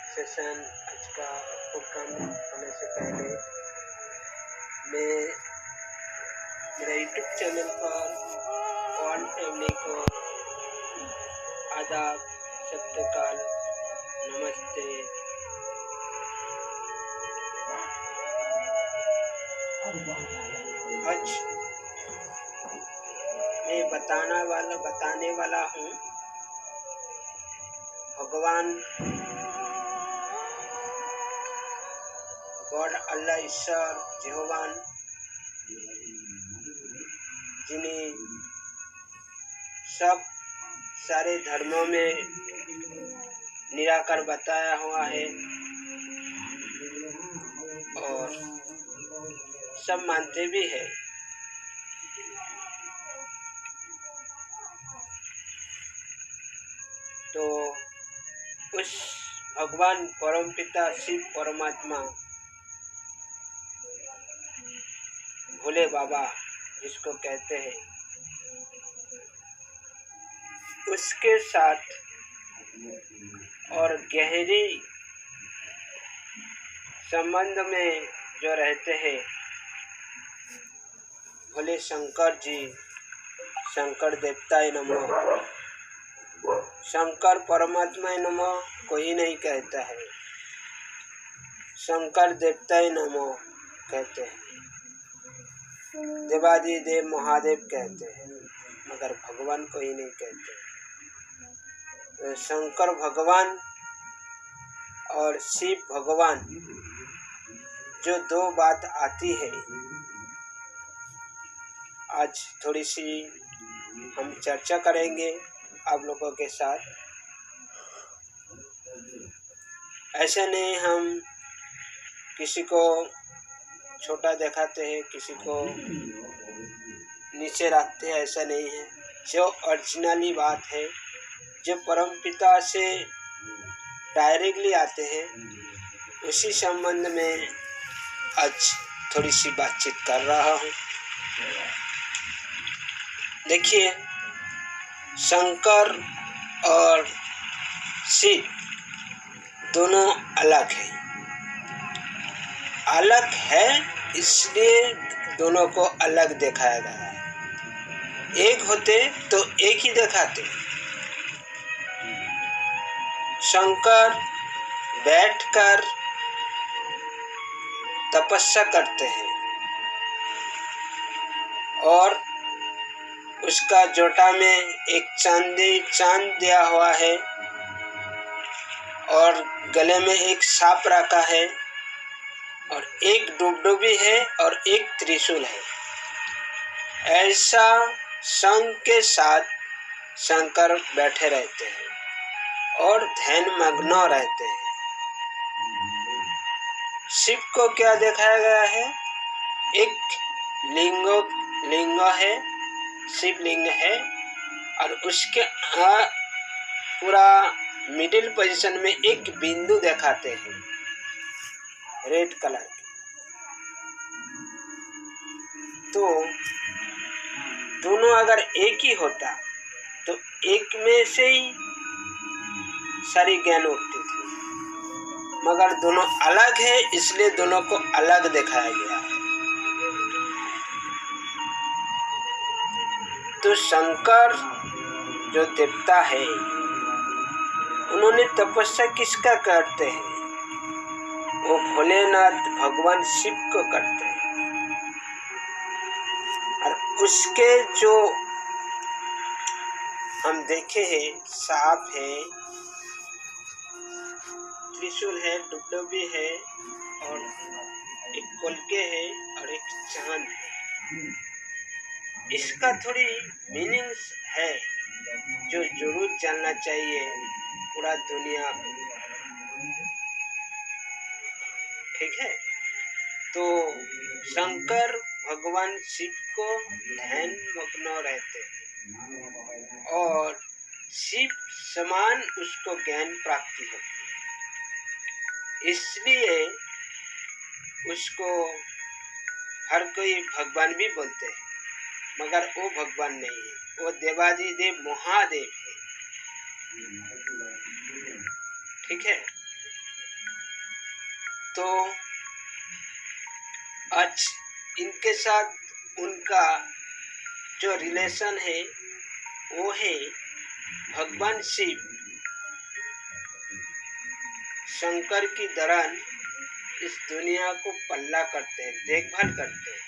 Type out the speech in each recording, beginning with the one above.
Session आज का programme होने से पहले मैं मेरा यूट्यूब चैनल पर वन फैमिली को आदाब, सत्यकाल, नमस्ते। आज मैं बताने वाला हूँ भगवान गॉड अल्लाह ईश्वर यहोवान जिन्हें सब सारे धर्मों में निराकर बताया हुआ है और सब मानते भी है। तो उस भगवान परमपिता शिव परमात्मा भोले बाबा जिसको कहते हैं, उसके साथ और गहरी संबंध में जो रहते हैं भोले शंकर जी, शंकर देवताय नमः, शंकर परमात्मा नमः कोई नहीं कहता है, शंकर देवताय नमः कहते हैं, देवादि देव महादेव कहते हैं, मगर भगवान को ही नहीं कहते। तो शंकर भगवान और शिव भगवान जो दो बात आती है, आज थोड़ी सी हम चर्चा करेंगे आप लोगों के साथ। ऐसे नहीं हम किसी को छोटा दिखाते हैं, किसी को नीचे रखते हैं, ऐसा नहीं है। जो ओरिजिनली बात है, जो परमपिता से डायरेक्टली आते हैं, उसी संबंध में आज थोड़ी सी बातचीत कर रहा हूँ। देखिए, शंकर और शिव दोनों अलग हैं। अलग है इसलिए दोनों को अलग दिखाया गया है। एक होते तो एक ही दिखाते। शंकर बैठकर तपस्या करते हैं और उसका जोटा में एक चांद दिया हुआ है और गले में एक सांप रखा है और एक डुबडुबी है और एक त्रिशूल है। ऐसा संग के साथ शंकर बैठे रहते हैं और ध्यान मग्न रहते हैं। शिव को क्या दिखाया गया है? एक लिंग है, शिवलिंग है और उसके पूरा मिडिल पोजीशन में एक बिंदु दिखाते हैं रेड कलर की। तो दोनों अगर एक ही होता तो एक में से ही सारी ज्ञान उठती थी, मगर दोनों अलग है इसलिए दोनों को अलग दिखाया गया है। तो शंकर जो देवता है, उन्होंने तपस्या किसका करते हैं? वो भोलेनाथ भगवान शिव को करते हैं और उसके जो हम देखे हैं सांप है, त्रिशूल है, डुबडुबी है और एक कोलके है और एक चांद है। इसका थोड़ी मीनिंग्स है जो जरूर जानना चाहिए पूरा दुनिया को। ठीक है, तो शंकर भगवान शिव को ध्यान मग्न रहते हैं और शिव समान उसको ज्ञान प्राप्ति होती है, इसलिए उसको हर कोई भगवान भी बोलते हैं, मगर वो भगवान नहीं है, वो देवादिदेव महादेव है। ठीक है, तो आज इनके साथ उनका जो रिलेशन है वो है भगवान शिव शंकर की दौरान इस दुनिया को पल्ला करते हैं, देखभाल करते हैं।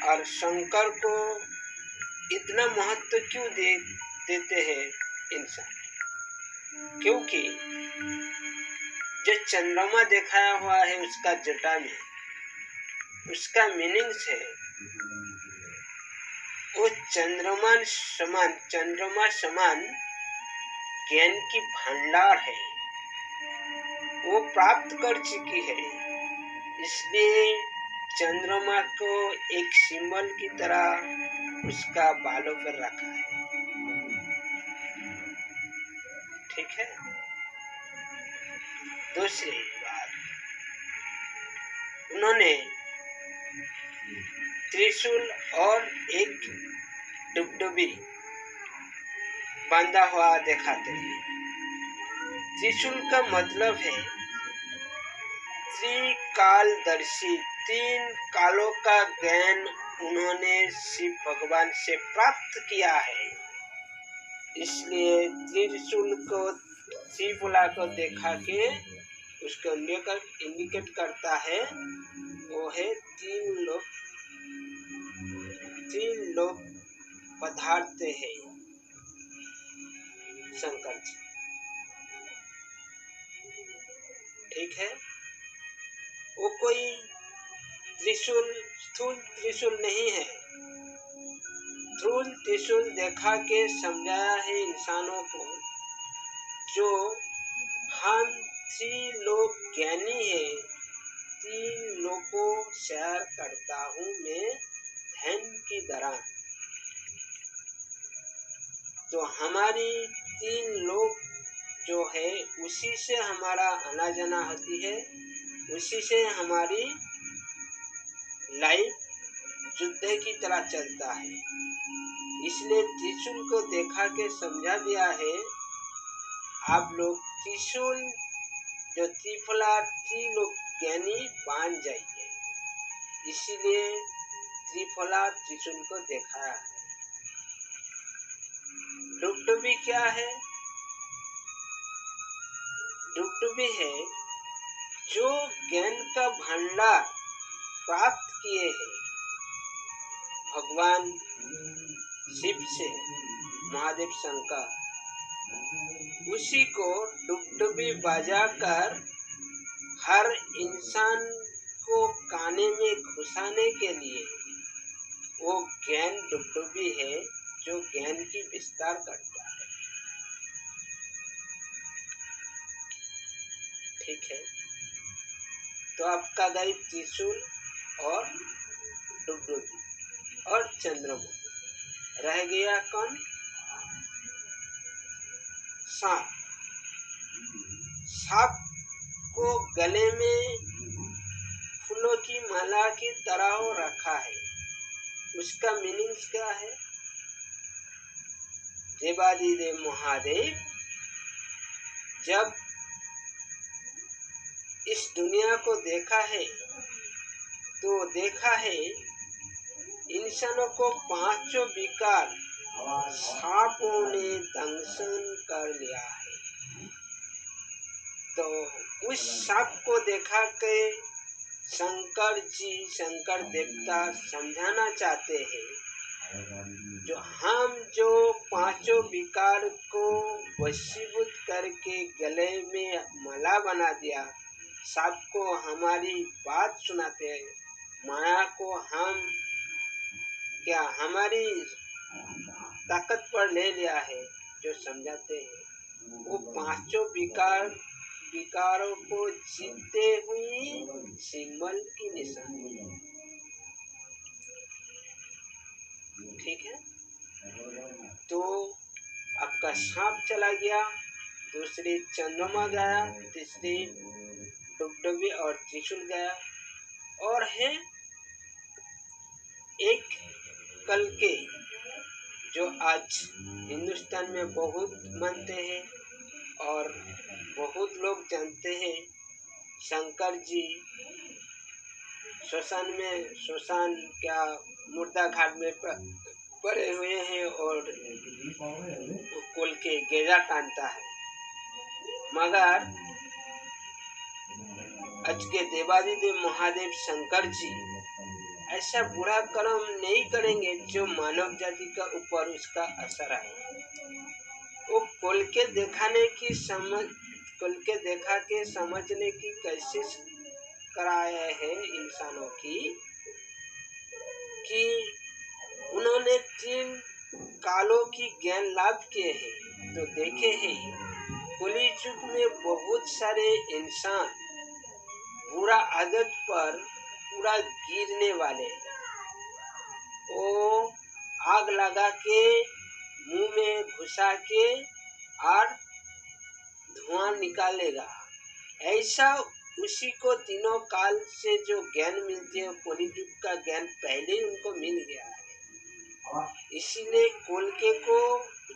और शंकर को इतना महत्व क्यों देते हैं इंसान? क्योंकि जो चंद्रमा दिखाया हुआ है उसका जटा में, उसका मीनिंग्स है वो चंद्रमा समान ज्ञान की भंडार है, वो प्राप्त कर चुकी है, इसलिए चंद्रमा को एक सिंबल की तरह उसका बालों पर रखा है। ठीक है, दूसरी बात, उन्होंने त्रिशूल और एक डुबडुबी बांधा हुआ दिखाते हैं। त्रिशूल का मतलब है त्रिकालदर्शी, 3 कालों का ज्ञान उन्होंने शिव भगवान से प्राप्त किया है, इसलिए त्रिशूल को त्रिफला को देखा के उसको इंडिकेट करता है, वो है 3 लोक पदार्थ है शंकर जी। ठीक है, वो कोई स्थूल त्रिशूल नहीं है। स्थूल त्रिशूल देखा के समझाया है इंसानों को, जो हम 3 लोक ज्ञानी है, 3 लोकों शेयर करता हूँ मैं ध्यान की दौरान। तो हमारी 3 लोक जो है उसी से हमारा आना जाना होती है, उसी से हमारी लाइफ युद्ध की तरह चलता है। इसलिए त्रिशूल को देखा के समझा दिया है, आप लोग त्रिशूल जो त्रिफला त्रिलोक ज्ञानी बांध जाइए, इसीलिए त्रिफला त्रिशूल को दिखाया है। डुबडुबी क्या है? डुबडुबी है जो ज्ञान का भंडार प्राप्त किए हैं भगवान शिव से, महादेव शंकर, उसी को डुबडुबी बजाकर हर इंसान को काने में घुसाने के लिए वो ज्ञान डुबडुबी है जो ज्ञान की विस्तार करता है। ठीक है, तो आपका गई त्रिशूल और डुबडुबी और चंद्रमा, रह गया कौन? सांप। सांप को गले में फूलों की माला की तरह रखा है, उसका मीनिंग्स क्या है? देवादिदेव महादेव जब इस दुनिया को देखा है तो देखा है इंसानों को 5 विकार सांपों ने दंशन कर लिया है। तो उस सांप को देखा के शंकर देवता समझाना चाहते हैं जो पांचों विकार को वशीभूत करके गले में माला बना दिया, सांप को हमारी बात सुनाते हैं, माया को हम क्या हमारी ताकत पर ले लिया है, जो समझाते हैं, वो पांचों विकारों को जीतते हुए सिंबल की निशानी। ठीक है, तो आपका सांप चला गया, दूसरी चंद्रमा गया, तीसरी डुबडुबी और त्रिशूल गया, और है एक कल के, जो आज हिंदुस्तान में बहुत मानते हैं और बहुत लोग जानते हैं। शंकर जी श्मशान क्या मुर्दा घाट में पड़े हुए हैं और कुल के गेजा टानता है, मगर आज के देवादिदेव महादेव शंकर जी ऐसा बुरा कर्म नहीं करेंगे जो मानव जाति का ऊपर उसका असर आए। वो कुल के देखा के समझने की कोशिश कराया है इंसानों की, कि उन्होंने 3 कालों की ज्ञान लाभ किए हैं। तो देखे हैं कली युग में बहुत सारे इंसान बुरा आदत पर पूरा गिरने वाले, वो आग लगा के मुंह में घुसा के और धुआं निकालेगा। ऐसा उसी को तीनों काल से जो ज्ञान मिलती है, कलियुग का ज्ञान पहले ही उनको मिल गया है। इसीलिए कोलके को,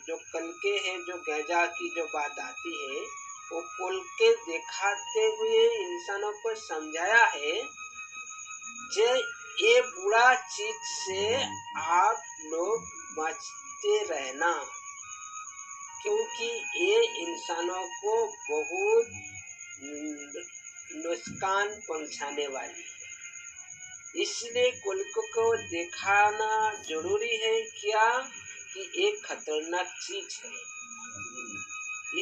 जो कलके है, जो गैजा की जो बात आती है, वो कोलके दिखाते हुए इंसानों को समझाया है जे ये बुरा चीज से आप लोग बचते रहना, क्योंकि ये इंसानों को बहुत नुकसान पहुंचाने वाली है। इसलिए कोलके को दिखाना जरूरी है क्या, कि एक खतरनाक चीज है।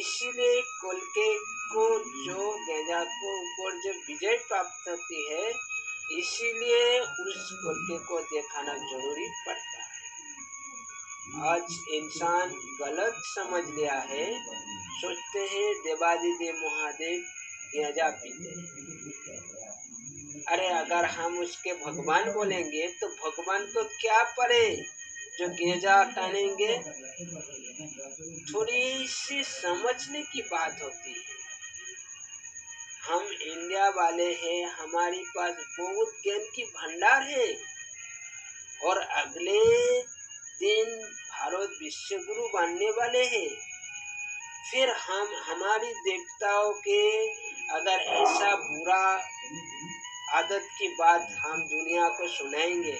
इसीलिए कोलके को, जो गैजा को ऊपर जो विजय प्राप्त होती है, इसीलिए उस कोलके को दिखाना जरूरी पड़ता है। आज इंसान गलत समझ लिया है, सोचते हैं देवादिदेव महादेव गैजा पीते। अरे अगर हम उसके भगवान बोलेंगे तो भगवान को क्या पड़े जो गैजा टानेंगे। थोड़ी सी समझने की बात होती है। हम इंडिया वाले हैं, हमारे पास बहुत ज्ञान की भंडार है, और अगले दिन भारत विश्व गुरु बनने वाले हैं। फिर हम हमारी देवताओं के अगर ऐसा बुरा आदत की बात हम दुनिया को सुनाएंगे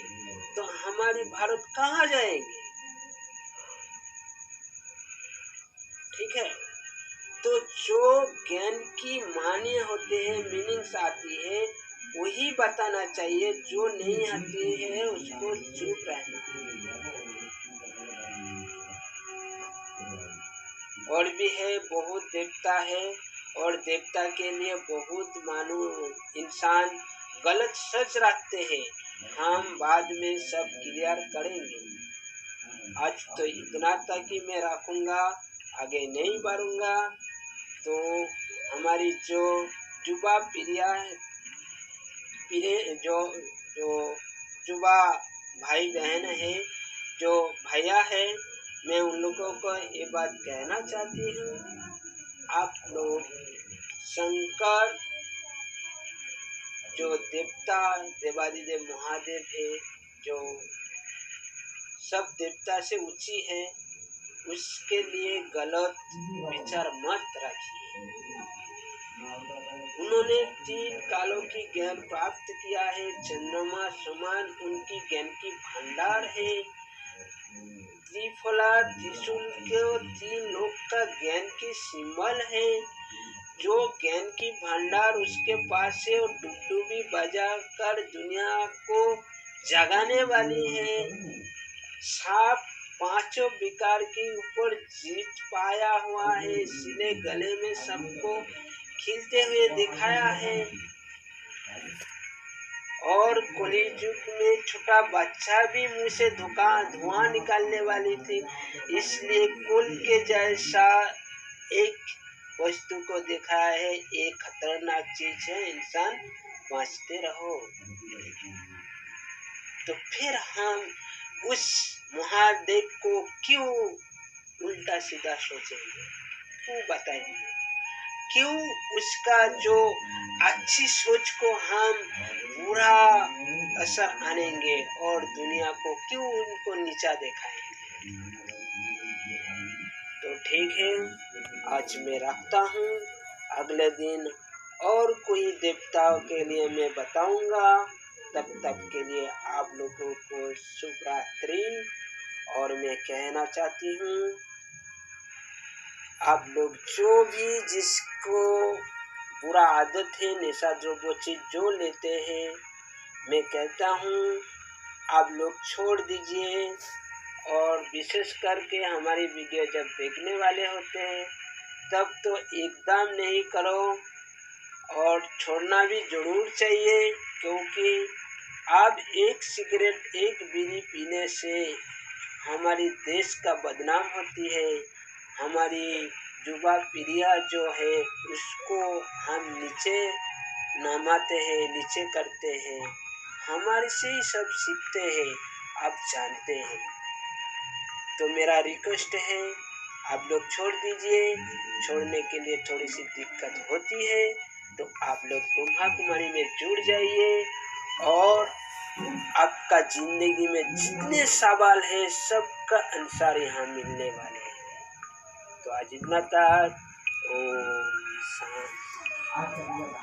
तो हमारे भारत कहाँ जाएंगे। ठीक है, तो जो ज्ञान की माने होते हैं, मीनिंग्स आती है, वही बताना चाहिए। जो नहीं आती है उसको चुप रहना। और भी है, बहुत देवता है, और देवता के लिए बहुत मानो इंसान गलत सच रखते हैं। हम बाद में सब क्लियर करेंगे। आज तो इतना तक ही मैं रखूंगा, आगे नहीं बढ़ूंगा। तो हमारी जो युवा पीढ़ी जो युवा भाई बहन है, जो भैया है, मैं उन लोगों को ये बात कहना चाहती हूँ, आप लोग शंकर जो देवता देवादिदेव महादेव है, जो सब देवता से ऊंची है, उसके लिए गलत विचार मत रखिए। उन्होंने 3 कालों की ज्ञान प्राप्त किया है, चंद्रमा समान उनकी ज्ञान की भंडार है। त्रिफला त्रिशूल के 3 लोक का ज्ञान की सिंबल है। जो ज्ञान की भंडार उसके पास है, और डुबडुबी बजा कर दुनिया को जगाने वाली है। सांप पांचों विकार के ऊपर जीत पाया हुआ है, इसलिए गले में सबको खिलते हुए दिखाया है। और कलियुग में छोटा बच्चा भी मुंह से धुआं निकालने वाली थी, इसलिए कुल के जैसा एक वस्तु को दिखाया है। एक खतरनाक चीज है, इंसान बचते रहो। तो फिर हम उस महादेव को क्यों उल्टा सीधा सोचेंगे, क्यों बताएंगे, क्यों उसका जो अच्छी सोच को हम बुरा असर आनेंगे और दुनिया को क्यों उनको नीचा दिखाएंगे। तो ठीक है, आज मैं रखता हूँ, अगले दिन और कोई देवताओं के लिए मैं बताऊंगा। तब तक के लिए आप लोगों को शुभ रात्रि। और मैं कहना चाहती हूँ, आप लोग जो भी जिसको बुरा आदत है, नशा जो वो चीज जो लेते हैं, मैं कहता हूँ आप लोग छोड़ दीजिए। और विशेष करके हमारी वीडियो जब देखने वाले होते हैं तब तो एकदम नहीं करो, और छोड़ना भी जरूर चाहिए, क्योंकि अब एक सिगरेट एक बीड़ी पीने से हमारी देश का बदनाम होती है। हमारी युवा पीढ़ियाँ जो है उसको हम नीचे नमाते हैं, नीचे करते हैं, हमारे से ही सब सीखते हैं, आप जानते हैं। तो मेरा रिक्वेस्ट है, आप लोग छोड़ दीजिए। छोड़ने के लिए थोड़ी सी दिक्कत होती है, तो आप लोग ब्रह्मा कुमारी में जुड़ जाइए, और आपका जिंदगी में जितने सवाल है सबका आंसर यहाँ मिलने वाले हैं। तो आज इतना तक। ओम शांति।